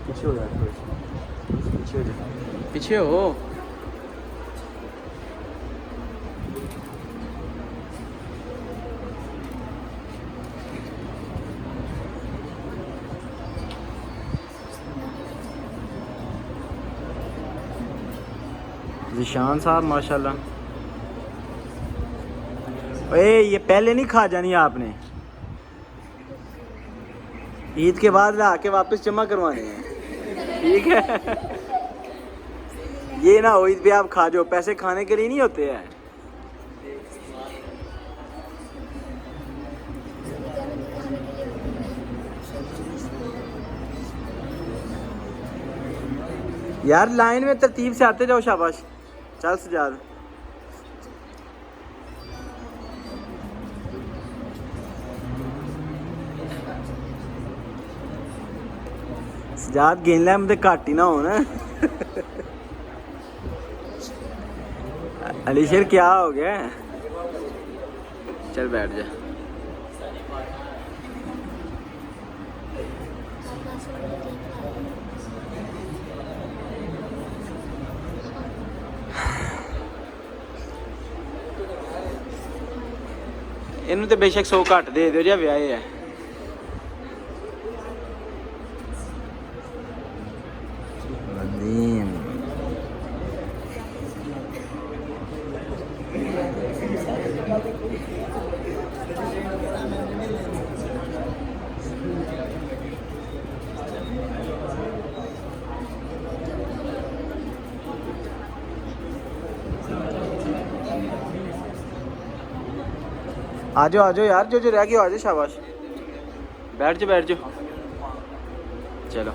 पीछे हो यार, पीछे हो जा, पीछे हो। जिशान साहब माशाल्लाह। ओए ये पहले नहीं खा जानी आपने, ईद के बाद ला के वापस जमा करवाने हैं, ठीक है। ये ना हो ईद पे आप खा जाओ, पैसे खाने के लिए नहीं होते हैं। यार लाइन में तरतीब से आते जाओ, शाबाश। चल सजाद, सजाद गेन लै मुझे घट ही ना हो ना। अलीशर क्या हो गया? चल बैठ जा। इनू तो बेशक 100 घट दे दो, जो ब्याहे है। आ जाओ यार, जो जो रह गया आ जाओ, शाबाश। बैठ जाओ, बैठ जाओ। चलो